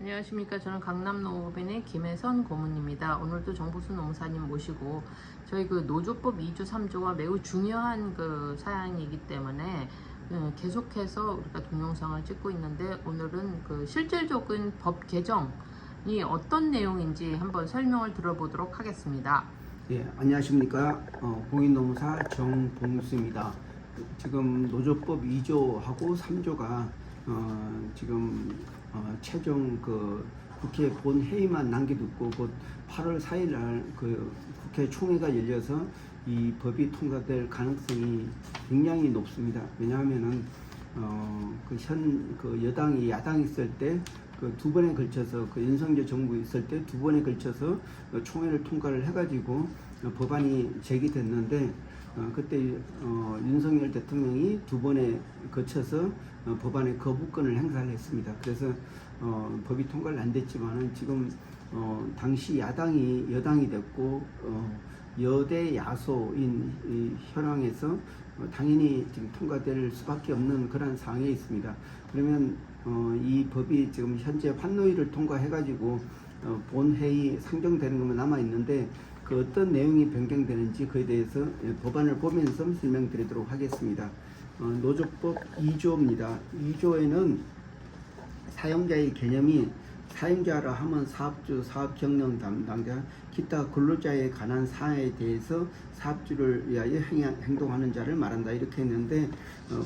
안녕하십니까. 저는 강남농업인의 김혜선 고문입니다. 오늘도 정보수 농사님 모시고 저희 그 노조법 2조 3조가 매우 중요한 그 사안이기 때문에 계속해서 우리가 동영상을 찍고 있는데, 오늘은 그 실질적인 법 개정이 어떤 내용인지 한번 설명을 들어보도록 하겠습니다. 예, 안녕하십니까. 공인노무사 정봉수입니다. 지금 노조법 2조하고 3조가 지금 최종 그 국회 본회의만 남겨두고 곧 8월 4일 날 그 국회 총회가 열려서 이 법이 통과될 가능성이 굉장히 높습니다. 왜냐하면은 그 여당이 야당이 있을 때 그 두 번에 걸쳐서 그 윤석열 정부 있을 때 두 번에 걸쳐서 총회를 통과를 해가지고 법안이 제기됐는데, 그때 윤석열 대통령이 두 번에 거쳐서 법안의 거부권을 행사를 했습니다. 그래서 법이 통과를 안 됐지만은 지금 당시 야당이 여당이 됐고 여대 야소인 이 현황에서 당연히 지금 통과될 수밖에 없는 그런 상황에 있습니다. 그러면 이 법이 지금 현재 환노위를 통과해가지고 본회의 상정되는 것만 남아 있는데, 그 어떤 내용이 변경되는지 그에 대해서 법안을 보면서 설명드리도록 하겠습니다. 노조법 2조입니다. 2조에는 사용자의 개념이 사용자라 하면 사업주, 사업경영 담당자, 기타 근로자에 관한 사항에 대해서 사업주를 위하여 행동하는 자를 말한다, 이렇게 했는데,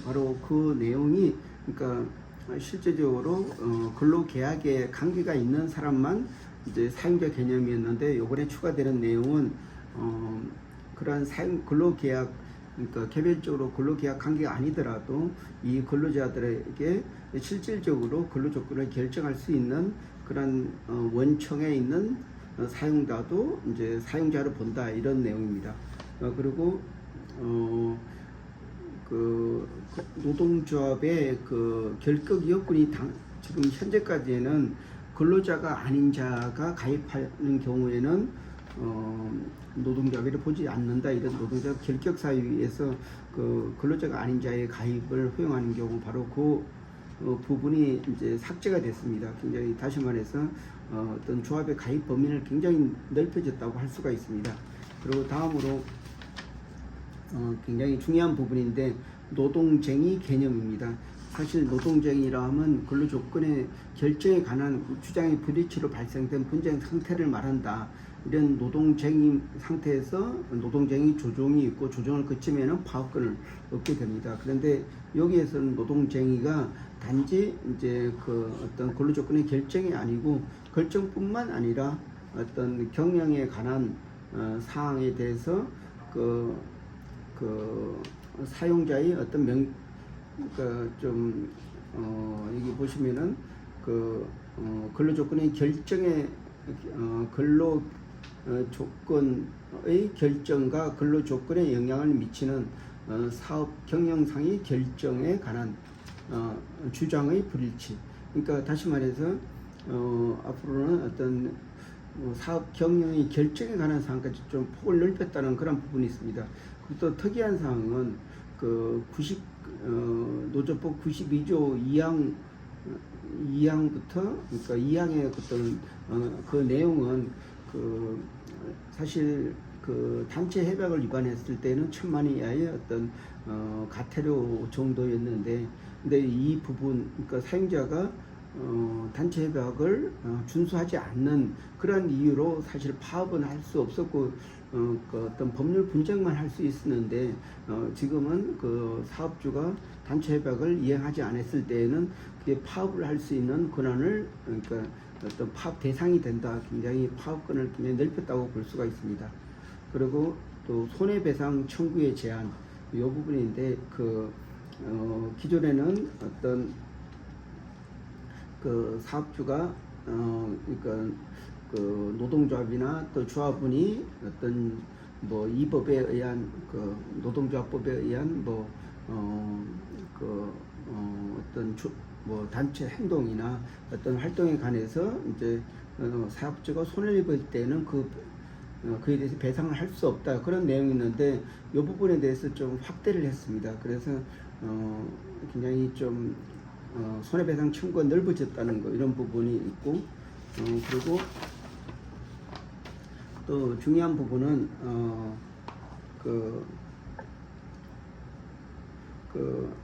바로 그 내용이 그러니까 실제적으로 근로계약에 관계가 있는 사람만 이제 사용자 개념이었는데, 요번에 추가되는 내용은 그러한 근로계약, 그러니까 개별적으로 근로계약 관계가 아니더라도 이 근로자들에게 실질적으로 근로조건을 결정할 수 있는 그런 원청에 있는 사용자도 이제 사용자로 본다, 이런 내용입니다. 그리고 그 노동조합의 그 결격 여건이 지금 현재까지는 근로자가 아닌 자가 가입하는 경우에는 노동조합을 보지 않는다, 이런 노동조합 결격 사유에서 그 근로자가 아닌 자의 가입을 허용하는 경우, 바로 그 부분이 이제 삭제가 됐습니다. 굉장히, 다시 말해서 어떤 조합의 가입 범위를 굉장히 넓혀졌다고 할 수가 있습니다. 그리고 다음으로 굉장히 중요한 부분인데, 노동쟁의 개념입니다. 사실 노동쟁의라 하면 근로조건의 결정에 관한 주장의 불이치로 발생된 분쟁 상태를 말한다. 이런 노동쟁의 상태에서 노동쟁의 조정이 있고, 조정을 거치면은 파업권을 얻게 됩니다. 그런데 여기에서는 노동쟁의가 단지 이제 그 어떤 근로조건의 결정이 아니고, 결정뿐만 아니라 어떤 경영에 관한 사항에 대해서 그 사용자의 어떤 여기 보시면은 근로조건의 결정에 근로조건의 결정과 근로조건에 영향을 미치는 사업 경영상의 결정에 관한 주장의 불일치. 그러니까 다시 말해서 앞으로는 어떤 사업 경영의 결정에 관한 사항까지 좀 폭을 넓혔다는 그런 부분이 있습니다. 또 특이한 사항은 그 노조법 92조 2항부터, 그러니까 2항의 어떤 그 내용은 그 사실 그 단체 협약을 위반했을 때는 1,000만 원 이하의 어떤 과태료 정도였는데, 근데 이 부분, 그러니까 사용자가 단체 협약을 준수하지 않는 그런 이유로 사실 파업은 할 수 없었고, 그 어떤 법률 분쟁만 할 수 있었는데, 지금은 그 사업주가 단체 협약을 이행하지 않았을 때에는 그게 파업을 할 수 있는 권한을, 그러니까 어떤 파업 대상이 된다. 굉장히 파업권을 굉장히 넓혔다고 볼 수가 있습니다. 그리고 또 손해배상 청구의 제한, 이 부분인데, 기존에는 어떤 그 사업주가 그러니까 그 노동조합이나 또 조합원이 어떤 이 법에 의한 그 노동조합법에 의한 어떤 단체 행동이나 어떤 활동에 관해서 이제 사업주가 손해를 입을 때는 그에 대해서 배상을 할 수 없다, 그런 내용이 있는데, 이 부분에 대해서 좀 확대를 했습니다. 그래서 굉장히 좀 손해배상 청구가 넓어졌다는 거 이런 부분이 있고 그리고 또 중요한 부분은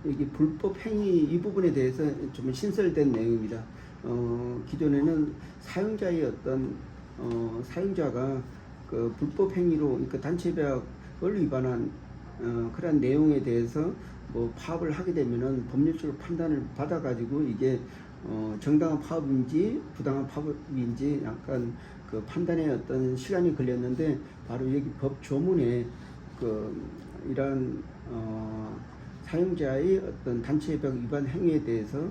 이게 불법 행위 이 부분에 대해서 좀 신설된 내용입니다. 기존에는 사용자의 어떤 사용자가 그 불법 행위로 그러니까 단체배약을 위반한 그런 내용에 대해서 뭐 파업을 하게 되면은 법률적으로 판단을 받아가지고 이게 정당한 파업인지 부당한 파업인지 약간 그 판단에 어떤 시간이 걸렸는데 바로 여기 법 조문에 이러한 사용자의 어떤 단체배약 위반 행위에 대해서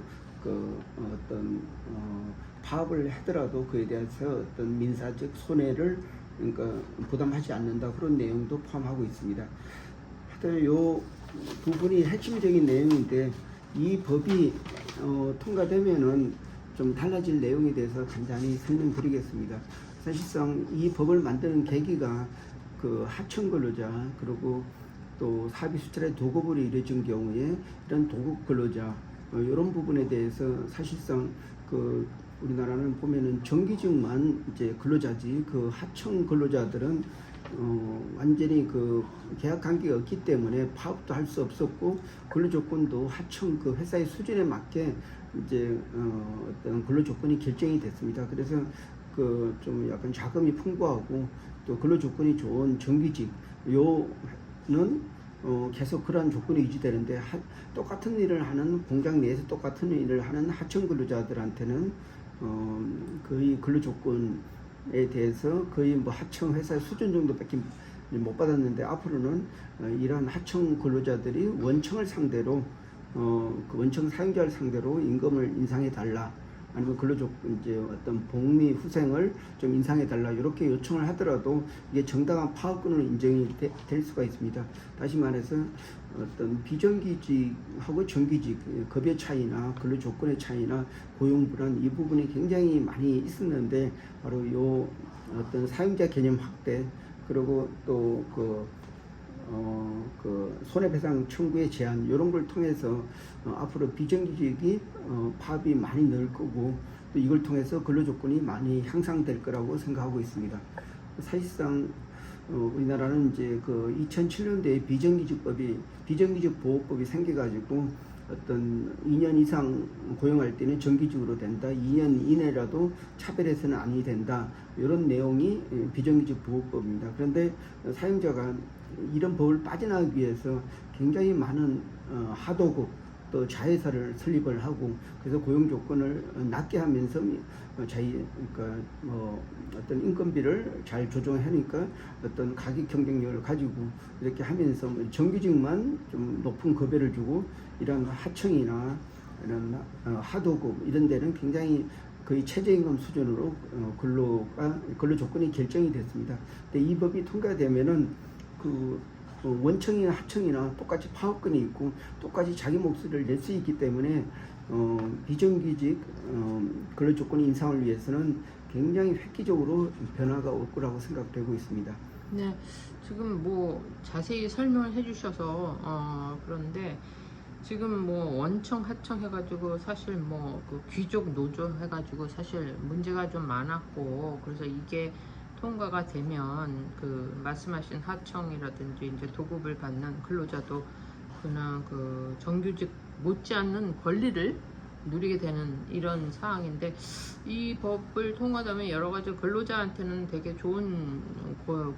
파업을 하더라도 그에 대해서 어떤 민사적 손해를 그러니까 부담하지 않는다 그런 내용도 포함하고 있습니다. 하여튼 요 부분이 핵심적인 내용인데 이 법이 통과되면은 좀 달라질 내용에 대해서 간단히 설명드리겠습니다. 사실상 이 법을 만드는 계기가 그 하청 근로자 그리고 또 사비 수출의 도급으로 이루어진 경우에 이런 도급 근로자 이런 부분에 대해서 사실상 그 우리나라는 보면은 정규직만 이제 근로자지 그 하청 근로자들은 완전히 그 계약 관계가 없기 때문에 파업도 할 수 없었고 근로 조건도 하청 그 회사의 수준에 맞게 이제 어떤 근로 조건이 결정이 됐습니다. 그래서 그 좀 약간 자금이 풍부하고 또 근로 조건이 좋은 정규직 요는 계속 그러한 조건이 유지되는데 똑같은 일을 하는 공장 내에서 똑같은 일을 하는 하청 근로자들한테는 거의 근로 조건에 대해서 거의 뭐 하청 회사 수준 정도밖에 못 받았는데 앞으로는 이러한 하청 근로자들이 원청을 상대로 그 원청 사용자를 상대로 임금을 인상해 달라 아니면 근로조건 이제 어떤 복리 후생을 좀 인상해 달라 이렇게 요청을 하더라도 이게 정당한 파업권으로 인정이 될 수가 있습니다. 다시 말해서 어떤 비정규직하고 정규직 급여 차이나 근로 조건의 차이나 고용 불안 이 부분이 굉장히 많이 있었는데 바로 요 어떤 사용자 개념 확대 그리고 또 그 손해배상 청구의 제한 이런 걸 통해서 앞으로 비정규직이 파업이 많이 늘 거고 또 이걸 통해서 근로조건이 많이 향상될 거라고 생각하고 있습니다. 사실상 우리나라는 이제 그 2007년도에 비정규직 보호법이 생겨가지고 어떤 2년 이상 고용할 때는 정규직으로 된다. 2년 이내라도 차별해서는 아니 된다. 이런 내용이 비정규직 보호법입니다. 그런데 사용자가 이런 법을 빠져나가기 위해서 굉장히 많은 하도급 또 자회사를 설립을 하고 그래서 고용 조건을 낮게 하면서 그러니까 어떤 인건비를 잘 조정하니까 어떤 가격 경쟁력을 가지고 이렇게 하면서 정규직만 좀 높은 급여를 주고 이런 하청이나 이런 하도급 이런 데는 굉장히 거의 최저임금 수준으로 근로 조건이 결정이 됐습니다. 근데 이 법이 통과되면은 그 원청이나 하청이나 똑같이 파업권이 있고 똑같이 자기 목소리를 낼 수 있기 때문에 비정규직 근로 조건 인상을 위해서는 굉장히 획기적으로 변화가 올 거라고 생각되고 있습니다. 네, 지금 뭐 자세히 설명을 해주셔서 그런데 지금 뭐 원청 하청 해가지고 사실 뭐 그 귀족 노조 해가지고 사실 문제가 좀 많았고 그래서 이게 통과가 되면 그 말씀하신 하청이라든지 이제 도급을 받는 근로자도 그냥 그 정규직 못지않는 권리를 누리게 되는 이런 상황인데 이 법을 통과하면 여러 가지 근로자한테는 되게 좋은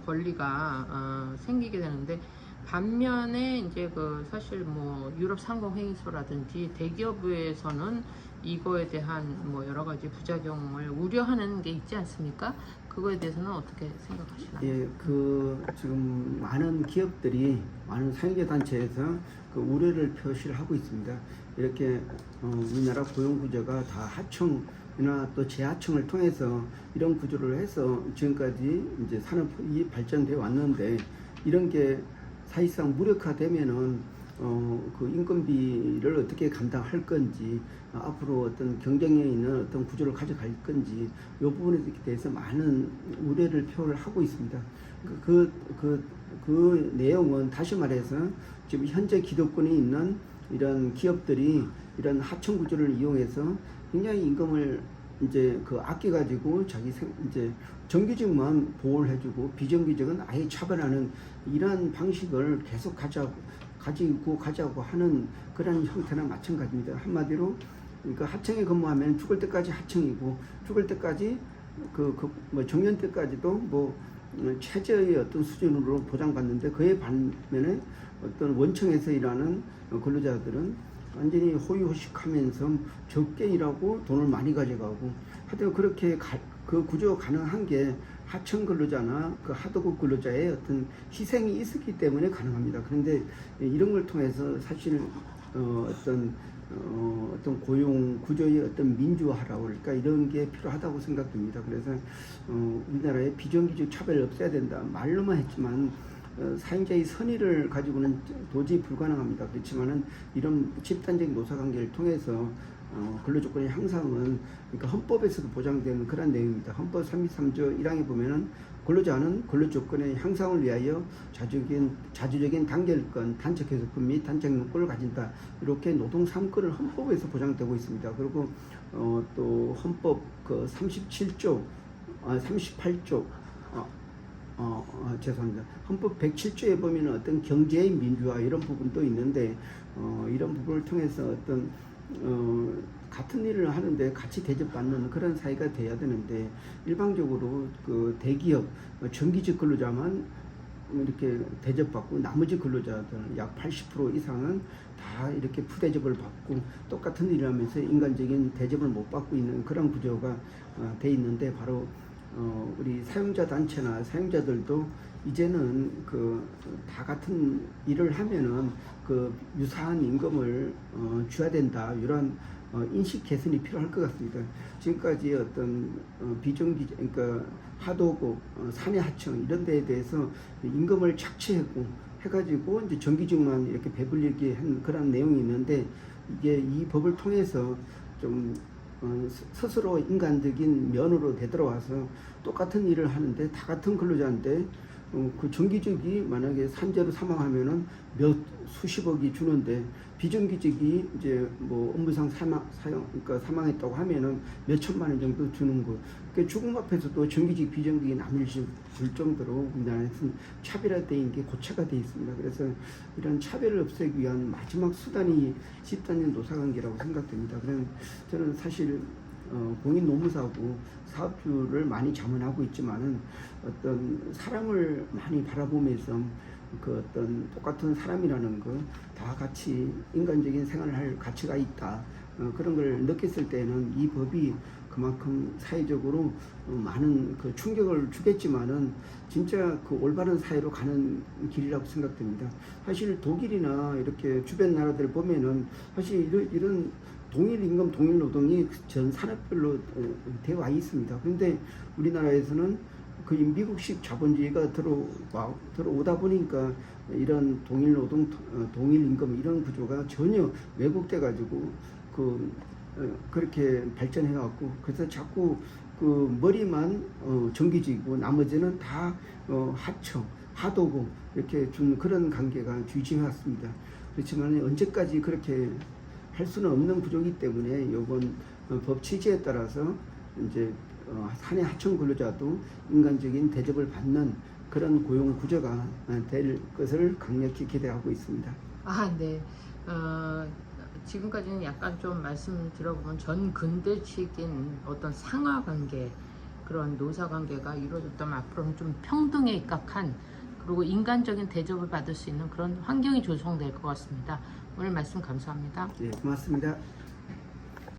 권리가 생기게 되는데 반면에 이제 그 사실 뭐 유럽 상공회의소라든지 대기업에서는 이거에 대한 뭐 여러 가지 부작용을 우려하는 게 있지 않습니까? 그거에 대해서는 어떻게 생각하시나요? 예, 그 지금 많은 기업들이 많은 사용자 단체에서 그 우려를 표시를 하고 있습니다. 이렇게 우리나라 고용 구조가 다 하청이나 또 재하청을 통해서 이런 구조를 해서 지금까지 이제 산업이 발전되어 왔는데 이런 게 사실상 무력화되면은 그 인건비를 어떻게 감당할 건지 앞으로 어떤 경쟁력 있는 어떤 구조를 가져갈 건지 이 부분에 대해서 많은 우려를 표를 하고 있습니다. 그 내용은 다시 말해서 지금 현재 기득권이 있는 이런 기업들이 이런 하청 구조를 이용해서 굉장히 임금을 이제 그 아껴 가지고 이제 정규직만 보호를 해주고 비정규직은 아예 차별하는 이러한 방식을 계속 가지고 가자고 하는 그런 형태나 마찬가지입니다. 한마디로 그러니까 하청에 근무하면 죽을 때까지 하청이고 죽을 때까지 뭐 정년 때까지도 뭐 최저의 어떤 수준으로 보장받는데 그에 반면에 어떤 원청에서 일하는 근로자들은 완전히 호의호식하면서 적게 일하고 돈을 많이 가져가고 하여튼 그렇게 그 구조가 가능한 게 하청 근로자나 그 하도급 근로자의 어떤 희생이 있었기 때문에 가능합니다. 그런데 이런 걸 통해서 사실 어떤 고용 구조의 어떤 민주화라고 그럴까 이런 게 필요하다고 생각됩니다. 그래서 우리나라의 비정규직 차별을 없애야 된다 말로만 했지만 사용자의 선의를 가지고는 도저히 불가능합니다. 그렇지만은 이런 집단적 노사관계를 통해서 근로조건의 향상은 그러니까 헌법에서도 보장되는 그런 내용입니다. 헌법 33조 1항에 보면은 근로자는 근로조건의 향상을 위하여 자주적인 단결권, 단체 계속권 및 단체 용권을 가진다. 이렇게 노동 3권을 헌법에서 보장되고 있습니다. 그리고 또 헌법 그 38조 죄송합니다. 헌법 107조에 보면 어떤 경제의 민주화 이런 부분도 있는데 이런 부분을 통해서 어떤 같은 일을 하는데 같이 대접받는 그런 사회가 돼야 되는데 일방적으로 그 대기업 정규직 근로자만 이렇게 대접받고 나머지 근로자들 약 80% 이상은 다 이렇게 부대접을 받고 똑같은 일을 하면서 인간적인 대접을 못 받고 있는 그런 구조가 돼 있는데 바로 우리 사용자 단체나 사용자들도 이제는 다 같은 일을 하면은 그 유사한 임금을 줘야 된다 이런 인식 개선이 필요할 것 같습니다. 지금까지 어떤 비정규직 그러니까 하도급 사내 하청 이런 데에 대해서 임금을 착취하고 해가지고 이제 정규직만 이렇게 배불리게 한 그런 내용이 있는데 이게 이 법을 통해서 좀 스스로 인간적인 면으로 되돌아와서 똑같은 일을 하는데 다 같은 근로자인데 그 정규직이 만약에 산재로 사망하면은 수십억이 주는데 비정규직이 이제 뭐 업무상 그러니까 사망했다고 하면은 몇 천만 원 정도 주는 거. 그 죽음 앞에서도 정규직 비정규직이 나눌 줄 정도로 우리나라에서는 차별화된 게 고착화 되어 있습니다. 그래서 이런 차별을 없애기 위한 마지막 수단이 집단적 노사관계라고 생각됩니다. 그래서 저는 사실 공인노무사고 사업주를 많이 자문하고 있지만은 어떤 사람을 많이 바라보면서 그 어떤 똑같은 사람이라는 거 다 같이 인간적인 생활을 할 가치가 있다. 그런 걸 느꼈을 때는 이 법이 그만큼 사회적으로 많은 그 충격을 주겠지만은 진짜 그 올바른 사회로 가는 길이라고 생각됩니다. 사실 독일이나 이렇게 주변 나라들 보면은 사실 이런 동일 임금, 동일 노동이 전 산업별로 되어 와 있습니다. 그런데 우리나라에서는 그 미국식 자본주의가 들어오다 보니까 이런 동일 노동, 동일 임금 이런 구조가 전혀 왜곡돼 가지고 그렇게 발전해 갖고 그래서 자꾸 그 머리만 정규직이고 나머지는 다 하청, 하도급 이렇게 준 그런 관계가 유지해 왔습니다. 그렇지만 언제까지 그렇게 할 수는 없는 구조이기 때문에 이번 법 취지에 따라서 이제 사내 하청 근로자도 인간적인 대접을 받는 그런 고용 구조가 될 것을 강력히 기대하고 있습니다. 네. 지금까지는 약간 좀 말씀 들어보면 전 근대식인 어떤 상하 관계 그런 노사 관계가 이루어졌다면 앞으로는 좀 평등에 입각한 그리고 인간적인 대접을 받을 수 있는 그런 환경이 조성될 것 같습니다. 오늘 말씀 감사합니다. 네, 고맙습니다.